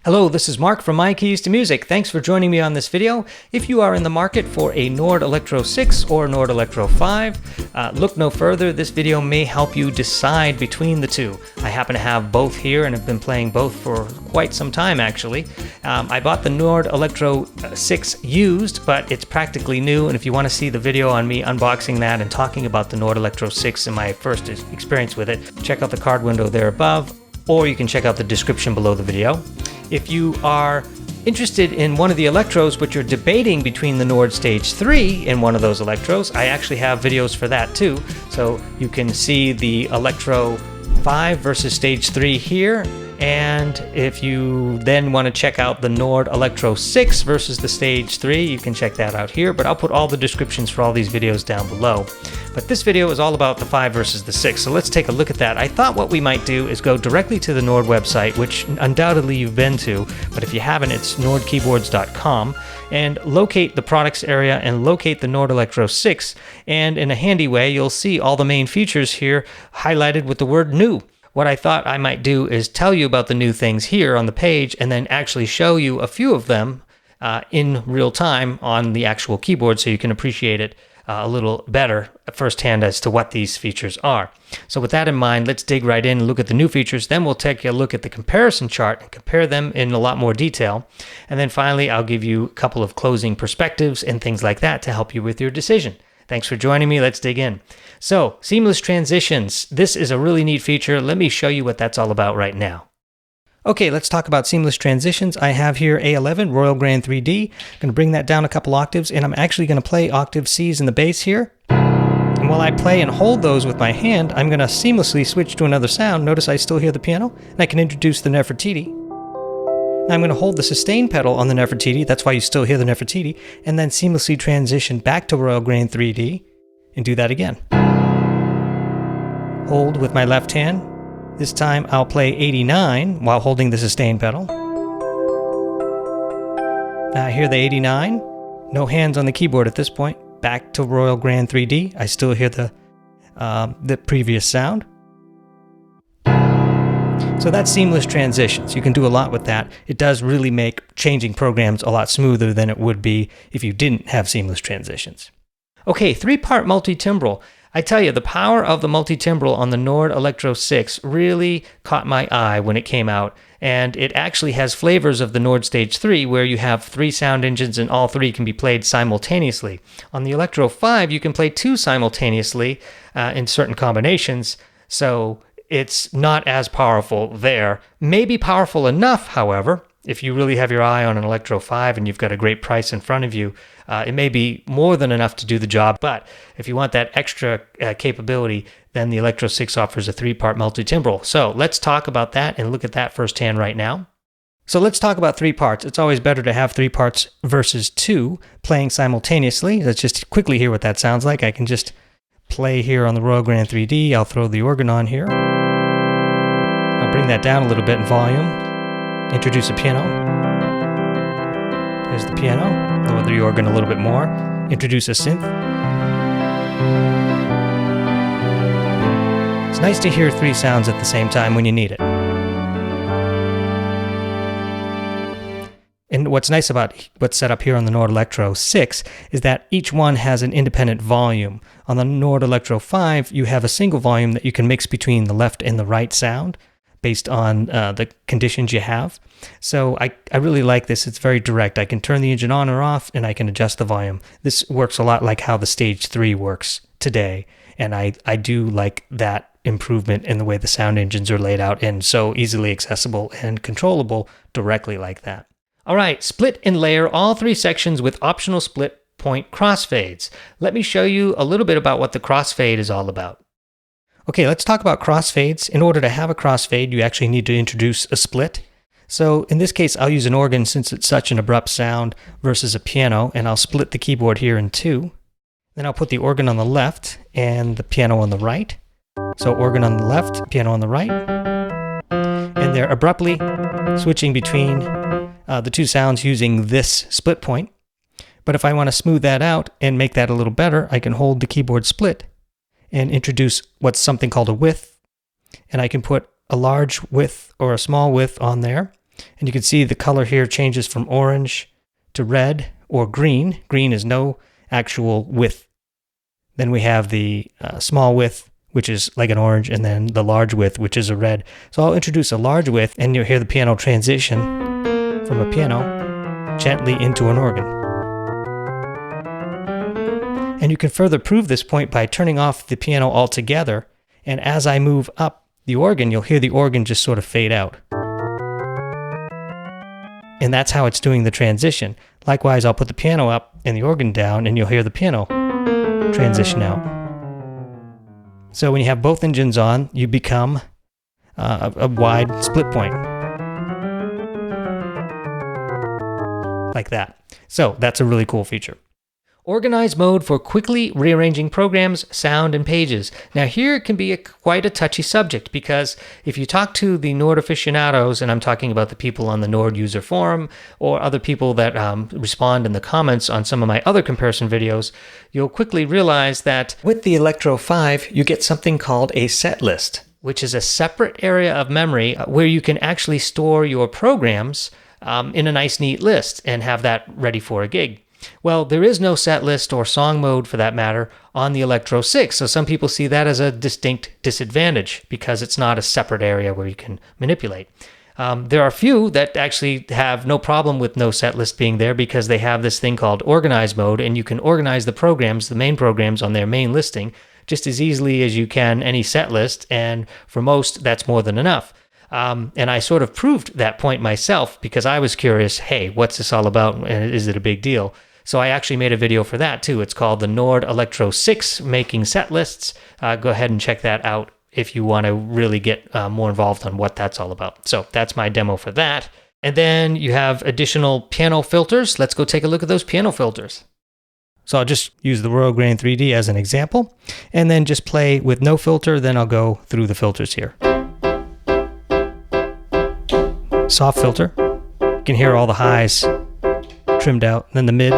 Hello, this is Mark from My Keys to Music. Thanks for joining me on this video. If you are in the market for a Nord Electro 6 or Nord Electro 5, look no further. This video may help you decide between the two. I happen to have both here and have been playing both for quite some time actually. I bought the Nord Electro 6 used, but it's practically new, and if you want to see the video on me unboxing that and talking about the Nord Electro 6 and my first experience with it, check out the card window there above, or you can check out the description below the video. If you are interested in one of the Electros but you're debating between the Nord Stage 3 and one of those Electros, I actually have videos for that too. So you can see the Electro 5 versus Stage 3 here, and if you then want to check out the Nord Electro 6 versus the Stage 3, you can check that out here, but I'll put all the descriptions for all these videos down below. But this video is all about the 5 versus the 6, so let's take a look at that. I thought what we might do is go directly to the Nord website, which undoubtedly you've been to, but if you haven't, it's nordkeyboards.com, and locate the products area and locate the Nord Electro 6, and in a handy way, you'll see all the main features here highlighted with the word new. What I thought I might do is tell you about the new things here on the page and then actually show you a few of them in real time on the actual keyboard so you can appreciate it a little better firsthand as to what these features are. So with that in mind, let's dig right in and look at the new features. Then we'll take a look at the comparison chart and compare them in a lot more detail. And then finally, I'll give you a couple of closing perspectives and things like that to help you with your decision. Thanks for joining me. Let's dig in. So, seamless transitions. This is a really neat feature. Let me show you what that's all about right now. Okay, let's talk about seamless transitions. I have here A11 Royal Grand 3D. I'm going to bring that down a couple octaves, and I'm actually going to play octave Cs in the bass here. And while I play and hold those with my hand, I'm going to seamlessly switch to another sound. Notice I still hear the piano, and I can introduce the Nefertiti. Now I'm going to hold the sustain pedal on the Nefertiti, that's why you still hear the Nefertiti, and then seamlessly transition back to Royal Grand 3D, and do that again. Hold with my left hand. This time I'll play 89 while holding the sustain pedal. Now I hear the 89, no hands on the keyboard at this point. Back to Royal Grand 3D, I still hear the previous sound. So that's seamless transitions. You can do a lot with that. It does really make changing programs a lot smoother than it would be if you didn't have seamless transitions. Okay, 3-part multi-timbral. I tell you, the power of the multi-timbral on the Nord Electro 6 really caught my eye when it came out, and it actually has flavors of the Nord Stage 3 where you have 3 sound engines and all 3 can be played simultaneously. On the Electro 5, you can play 2 simultaneously in certain combinations, so it's not as powerful there. Maybe powerful enough, however, if you really have your eye on an Electro 5 and you've got a great price in front of you, it may be more than enough to do the job. But if you want that extra capability, then the Electro 6 offers a 3-part multi-timbral. So let's talk about that and look at that firsthand right now. So let's talk about 3 parts. It's always better to have 3 parts versus 2 playing simultaneously. Let's just quickly hear what that sounds like. I can just play here on the Royal Grand 3D. I'll throw the organ on here. I'll bring that down a little bit in volume. Introduce a piano. There's the piano. Lower the organ a little bit more. Introduce a synth. It's nice to hear 3 sounds at the same time when you need it. And what's nice about what's set up here on the Nord Electro 6 is that each one has an independent volume. On the Nord Electro 5, you have a single volume that you can mix between the left and the right sound based on the conditions you have. So I really like this. It's very direct. I can turn the engine on or off, and I can adjust the volume. This works a lot like how the Stage 3 works today, and I do like that improvement in the way the sound engines are laid out and so easily accessible and controllable directly like that. All right, split and layer all 3 sections with optional split point crossfades. Let me show you a little bit about what the crossfade is all about. Okay, let's talk about crossfades. In order to have a crossfade, you actually need to introduce a split. So in this case, I'll use an organ since it's such an abrupt sound versus a piano, and I'll split the keyboard here in 2. Then I'll put the organ on the left and the piano on the right. So organ on the left, piano on the right. And they're abruptly switching between the 2 sounds using this split point. But if I want to smooth that out and make that a little better, I can hold the keyboard split and introduce what's something called a width. And I can put a large width or a small width on there. And you can see the color here changes from orange to red or green. Green is no actual width. Then we have the small width, which is like an orange, and then the large width, which is a red. So I'll introduce a large width, and you'll hear the piano transition from a piano gently into an organ. And you can further prove this point by turning off the piano altogether, and as I move up the organ, you'll hear the organ just sort of fade out. And that's how it's doing the transition. Likewise, I'll put the piano up and the organ down, and you'll hear the piano transition out. So when you have both engines on, you become a wide split point. Like that. So that's a really cool feature. Organize mode for quickly rearranging programs, sound, and pages. Now here it can be quite a touchy subject, because if you talk to the Nord aficionados, and I'm talking about the people on the Nord user forum or other people that respond in the comments on some of my other comparison videos, you'll quickly realize that with the Electro 5, you get something called a set list, which is a separate area of memory where you can actually store your programs in a nice neat list and have that ready for a gig. Well, there is no set list or song mode for that matter on the Electro 6, so some people see that as a distinct disadvantage because it's not a separate area where you can manipulate. There are a few that actually have no problem with no set list being there because they have this thing called organize mode, and you can organize the programs, the main programs on their main listing, just as easily as you can any set list, and for most, that's more than enough. And I sort of proved that point myself because I was curious, hey, what's this all about, and is it a big deal? So I actually made a video for that too. It's called the Nord Electro 6 Making Set Lists. Go ahead and check that out if you want to really get more involved on what that's all about. So that's my demo for that. And then you have additional piano filters. Let's go take a look at those piano filters. So I'll just use the Royal Grain 3D as an example, and then just play with no filter, then I'll go through the filters here. Soft filter. You can hear all the highs trimmed out. And then the mid.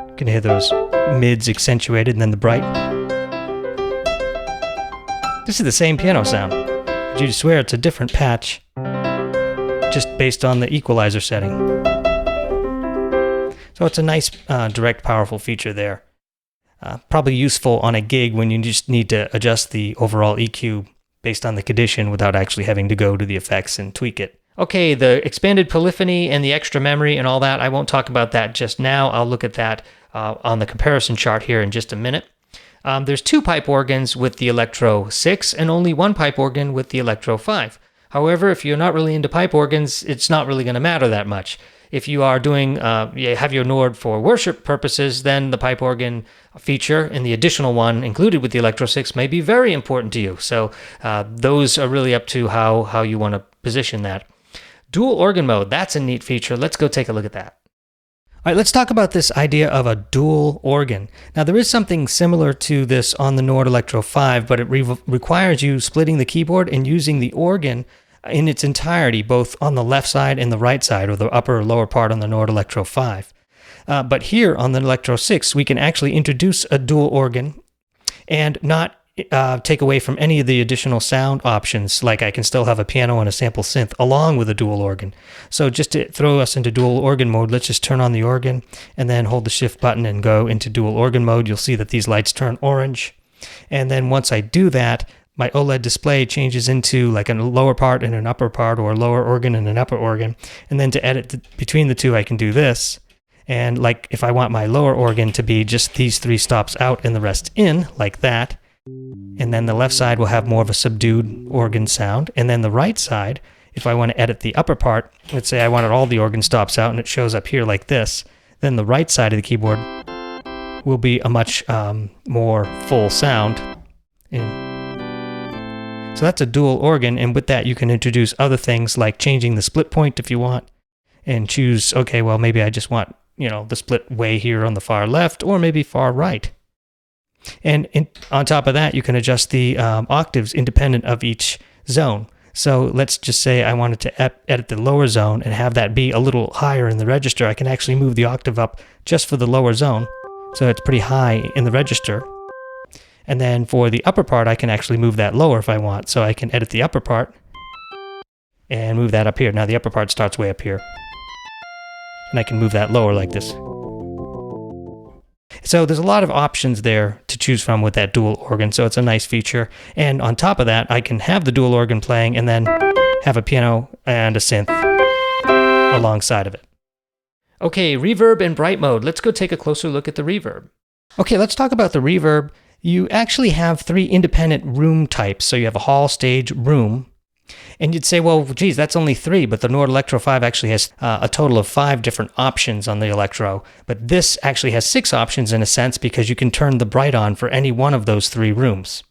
You can hear those mids accentuated, and then the bright. This is the same piano sound, but you swear it's a different patch just based on the equalizer setting. So it's a nice, direct, powerful feature there. Probably useful on a gig when you just need to adjust the overall EQ based on the condition without actually having to go to the effects and tweak it. Okay, the expanded polyphony and the extra memory and all that, I won't talk about that just now. I'll look at that on the comparison chart here in just a minute. There's 2 pipe organs with the Electro 6 and only 1 pipe organ with the Electro 5. However, if you're not really into pipe organs, it's not really going to matter that much. If you are doing, you have your Nord for worship purposes, then the pipe organ feature and the additional one included with the Electro 6 may be very important to you. So those are really up to how you want to position that. Dual organ mode, that's a neat feature. Let's go take a look at that. All right, let's talk about this idea of a dual organ. Now, there is something similar to this on the Nord Electro 5, but it requires you splitting the keyboard and using the organ in its entirety, both on the left side and the right side, or the upper or lower part on the Nord Electro 5. But here on the Electro 6, we can actually introduce a dual organ and not take away from any of the additional sound options, like I can still have a piano and a sample synth along with a dual organ. So just to throw us into dual organ mode, let's just turn on the organ and then hold the shift button and go into dual organ mode. You'll see that these lights turn orange. And then once I do that, my OLED display changes into like a lower part and an upper part, or a lower organ and an upper organ. And then to edit between the two, I can do this. And like if I want my lower organ to be just these 3 stops out and the rest in, like that. And then the left side will have more of a subdued organ sound. And then the right side, if I want to edit the upper part, let's say I wanted all the organ stops out and it shows up here like this, then the right side of the keyboard will be a much more full sound. So that's a dual organ, and with that you can introduce other things like changing the split point if you want, and choose, okay, well maybe I just want, the split way here on the far left, or maybe far right. And on top of that, you can adjust the octaves independent of each zone. So let's just say I wanted to edit the lower zone and have that be a little higher in the register. I can actually move the octave up just for the lower zone, so it's pretty high in the register. And then for the upper part, I can actually move that lower if I want. So I can edit the upper part and move that up here. Now the upper part starts way up here. And I can move that lower like this. So there's a lot of options there to choose from with that dual organ, so it's a nice feature. And on top of that, I can have the dual organ playing and then have a piano and a synth alongside of it. Okay, reverb and bright mode. Let's go take a closer look at the reverb. Okay, let's talk about the reverb. You actually have 3 independent room types. So you have a hall, stage, room. And you'd say, well, geez, that's only 3, but the Nord Electro 5 actually has a total of 5 different options on the Electro. But this actually has 6 options in a sense because you can turn the bright on for any one of those 3 rooms.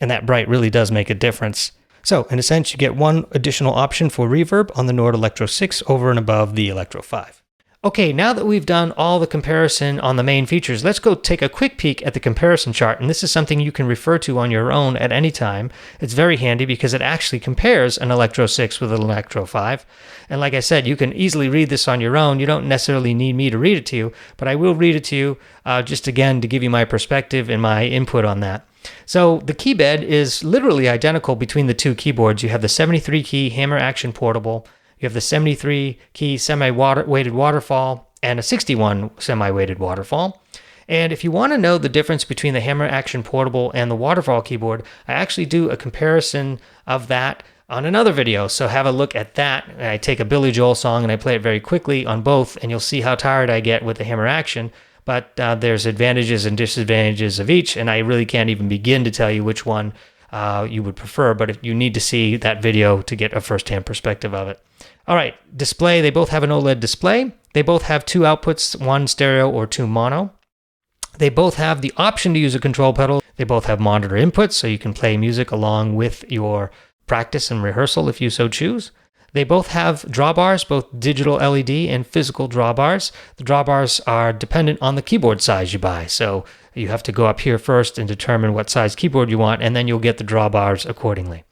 And that bright really does make a difference. So in a sense, you get 1 additional option for reverb on the Nord Electro 6 over and above the Electro 5. Okay, now that we've done all the comparison on the main features, let's go take a quick peek at the comparison chart. And this is something you can refer to on your own at any time. It's very handy because it actually compares an Electro 6 with an Electro 5. And like I said, you can easily read this on your own. You don't necessarily need me to read it to you, but I will read it to you just again to give you my perspective and my input on that. So the key bed is literally identical between the 2 keyboards. You have the 73 key Hammer Action Portable. You have the 73 key semi-weighted waterfall and a 61 semi-weighted waterfall. And if you want to know the difference between the Hammer Action Portable and the waterfall keyboard, I actually do a comparison of that on another video. So have a look at that. I take a Billy Joel song and I play it very quickly on both, and you'll see how tired I get with the Hammer Action. But there's advantages and disadvantages of each, and I really can't even begin to tell you which one you would prefer, but if you need to see that video to get a first-hand perspective of it. All right, display. They both have an OLED display. They both have 2 outputs, 1 stereo or 2 mono. They both have the option to use a control pedal. They both have monitor inputs, so you can play music along with your practice and rehearsal if you so choose. They both have drawbars, both digital LED and physical drawbars. The drawbars are dependent on the keyboard size you buy, so you have to go up here first and determine what size keyboard you want, and then you'll get the drawbars accordingly.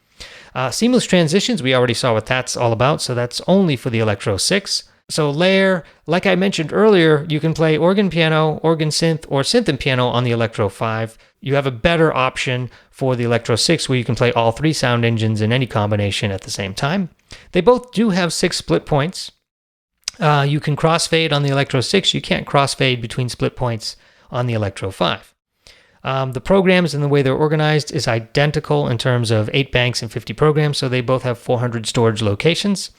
Seamless transitions, we already saw what that's all about, so that's only for the Electro 6. So layer, like I mentioned earlier, you can play organ piano, organ synth, or synth and piano on the Electro 5. You have a better option for the Electro 6 where you can play all 3 sound engines in any combination at the same time. They both do have 6 split points. You can crossfade on the Electro 6. You can't crossfade between split points on the Electro 5. The programs and the way they're organized is identical in terms of 8 banks and 50 programs, so they both have 400 storage locations.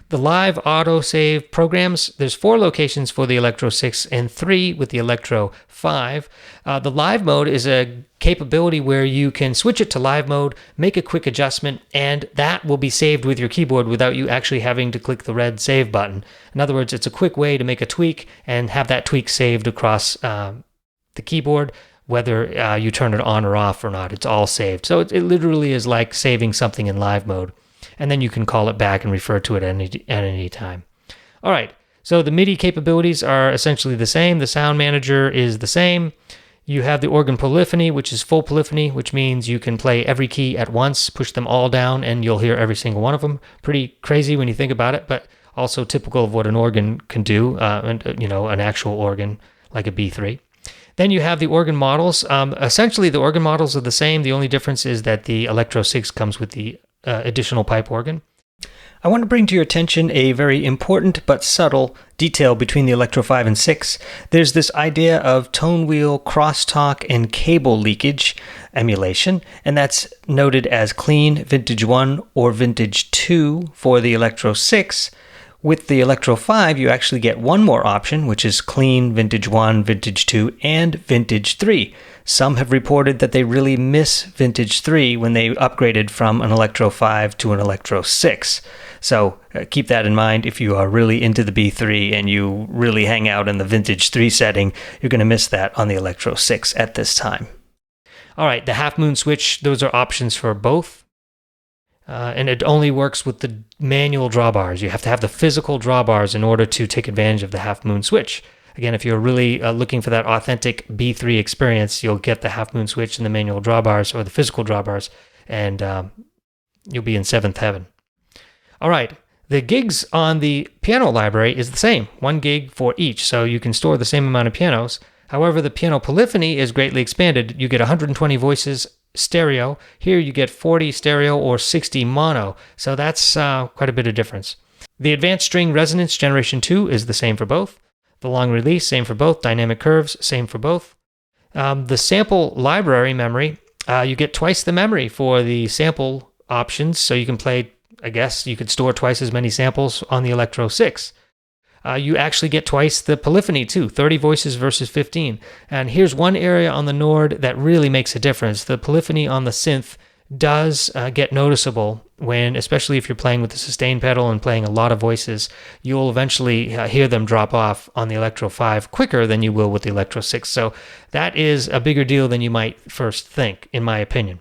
The live autosave programs, there's 4 locations for the Electro 6 and 3 with the Electro 5. The live mode is a capability where you can switch it to live mode, make a quick adjustment, and that will be saved with your keyboard without you actually having to click the red save button. In other words, it's a quick way to make a tweak and have that tweak saved across the keyboard, whether you turn it on or off or not. It's all saved. So it literally is like saving something in live mode. And then you can call it back and refer to it at any time. All right, so the MIDI capabilities are essentially the same. The sound manager is the same. You have the organ polyphony, which is full polyphony, which means you can play every key at once, push them all down, and you'll hear every single one of them. Pretty crazy when you think about it, but also typical of what an organ can do, an actual organ like a B3. Then you have the organ models. Essentially, the organ models are the same. The only difference is that the Electro 6 comes with the additional pipe organ. I want to bring to your attention a very important but subtle detail between the Electro 5 and 6. There's this idea of tone wheel, crosstalk, and cable leakage emulation, and that's noted as clean, vintage 1, or vintage 2 for the Electro 6. With the Electro 5, you actually get one more option, which is clean, vintage 1, vintage 2, and vintage 3. Some have reported that they really miss vintage 3 when they upgraded from an Electro 5 to an Electro 6. So keep that in mind. If you are really into the B3 and you really hang out in the vintage 3 setting, you're going to miss that on the Electro 6 at this time. All right, the half moon switch, those are options for both. And it only works with the manual drawbars. You have to have the physical drawbars in order to take advantage of the half moon switch. Again, if you're really looking for that authentic B3 experience, you'll get the half moon switch and the manual drawbars or the physical drawbars, and you'll be in seventh heaven. All right, the gigs on the piano library is the same, 1 gig for each, so you can store the same amount of pianos. However, the piano polyphony is greatly expanded. You get 120 voices stereo. Here you get 40 stereo or 60 mono, so that's quite a bit of difference. The advanced string resonance generation 2 is the same for both. The long release, same for both. Dynamic curves, same for both. The sample library memory, you get twice the memory for the sample options, so you can play, I guess you could store twice as many samples on the Electro 6. You actually get twice the polyphony too, 30 voices versus 15. And here's one area on the Nord that really makes a difference. The polyphony on the synth does get noticeable when, especially if you're playing with the sustain pedal and playing a lot of voices, you'll eventually hear them drop off on the Electro 5 quicker than you will with the Electro 6. So that is a bigger deal than you might first think, in my opinion.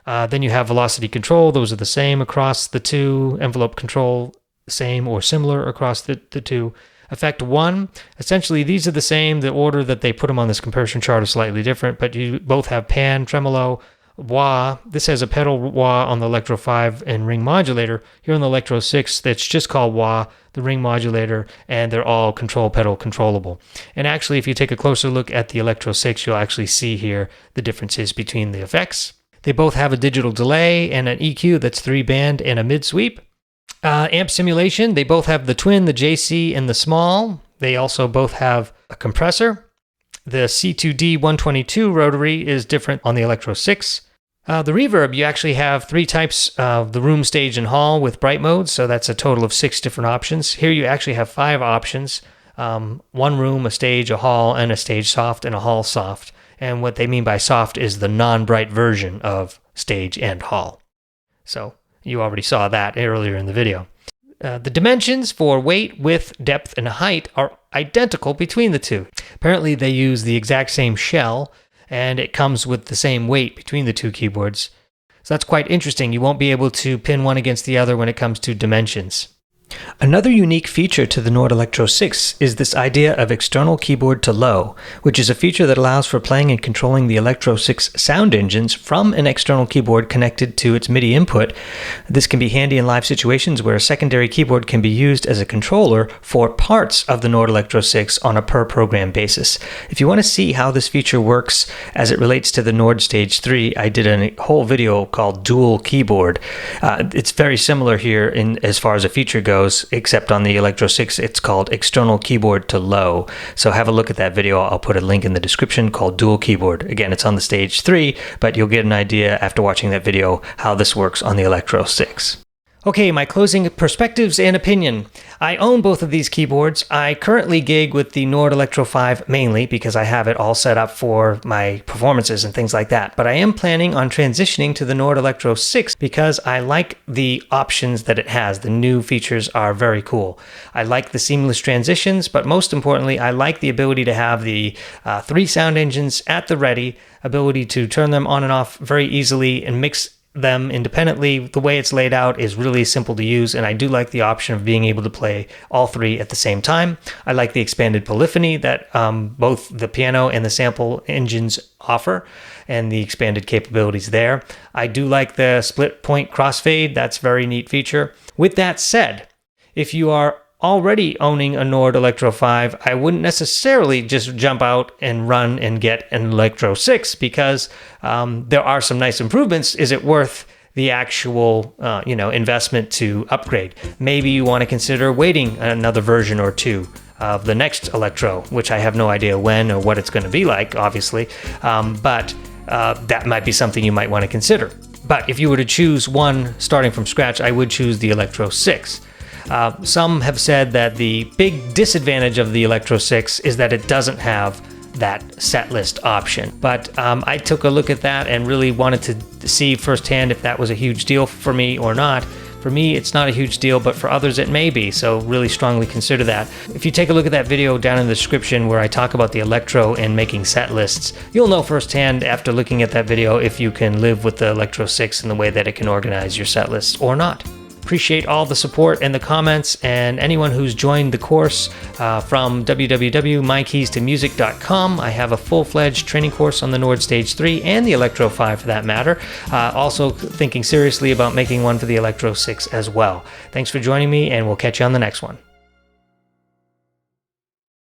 Then you have velocity control. Those are the same across the two. Envelope control, same or similar across the two. Effect 1, essentially these are the same. The order that they put them on this comparison chart is slightly different, but you both have pan, tremolo, wah. This has a pedal wah on the Electro 5 and ring modulator. Here on the Electro 6, that's just called wah, the ring modulator, and they're all control pedal controllable. And actually, if you take a closer look at the Electro 6, you'll actually see here the differences between the effects. They both have a digital delay and an EQ that's 3-band and a mid-sweep. Amp simulation, they both have the twin, the JC, and the small. They also both have a compressor. The C2D 122 rotary is different on the Electro 6. The reverb, you actually have 3 types of the room, stage, and hall with bright modes, so that's a total of 6 different options. Here you actually have 5 options. 1 room, a stage, a hall, and a stage soft, and a hall soft. And what they mean by soft is the non-bright version of stage and hall. So you already saw that earlier in the video. The dimensions for weight, width, depth, and height are identical between the two. Apparently they use the exact same shell, and it comes with the same weight between the two keyboards. So that's quite interesting. You won't be able to pin one against the other when it comes to dimensions. Another unique feature to the Nord Electro 6 is this idea of external keyboard to low, which is a feature that allows for playing and controlling the Electro 6 sound engines from an external keyboard connected to its MIDI input. This can be handy in live situations where a secondary keyboard can be used as a controller for parts of the Nord Electro 6 on a per-program basis. If you want to see how this feature works as it relates to the Nord Stage 3, I did a whole video called Dual Keyboard. It's very similar here as far as a feature goes, except on the Electro 6 it's called external keyboard to low. So have a look at that video. I'll put a link in the description called Dual Keyboard. Again, it's on the Stage 3, but you'll get an idea after watching that video how this works on the Electro 6. Okay, my closing perspectives and opinion. I own both of these keyboards. I currently gig with the Nord Electro 5 mainly because I have it all set up for my performances and things like that. But I am planning on transitioning to the Nord Electro 6 because I like the options that it has. The new features are very cool. I like the seamless transitions, but most importantly, I like the ability to have the 3 sound engines at the ready, ability to turn them on and off very easily and mix them independently. The way it's laid out is really simple to use, and I do like the option of being able to play all 3 at the same time. I like the expanded polyphony that both the piano and the sample engines offer, and the expanded capabilities there. I do like the split point crossfade. That's a very neat feature. With that said, if you are already owning a Nord Electro 5, I wouldn't necessarily just jump out and run and get an Electro 6 because there are some nice improvements. Is it worth the actual investment to upgrade? Maybe you want to consider waiting another version or 2 of the next Electro, which I have no idea when or what it's going to be like, obviously, but that might be something you might want to consider. But if you were to choose one starting from scratch, I would choose the Electro 6. Some have said that the big disadvantage of the Electro 6 is that it doesn't have that set list option. But I took a look at that and really wanted to see firsthand if that was a huge deal for me or not. For me, it's not a huge deal, but for others it may be, so really strongly consider that. If you take a look at that video down in the description where I talk about the Electro and making set lists, you'll know firsthand after looking at that video if you can live with the Electro 6 in the way that it can organize your set lists or not. Appreciate all the support and the comments, and anyone who's joined the course from www.mykeystomusic.com. I have a full-fledged training course on the Nord Stage 3 and the Electro 5 for that matter. Also thinking seriously about making one for the Electro 6 as well. Thanks for joining me, and we'll catch you on the next one.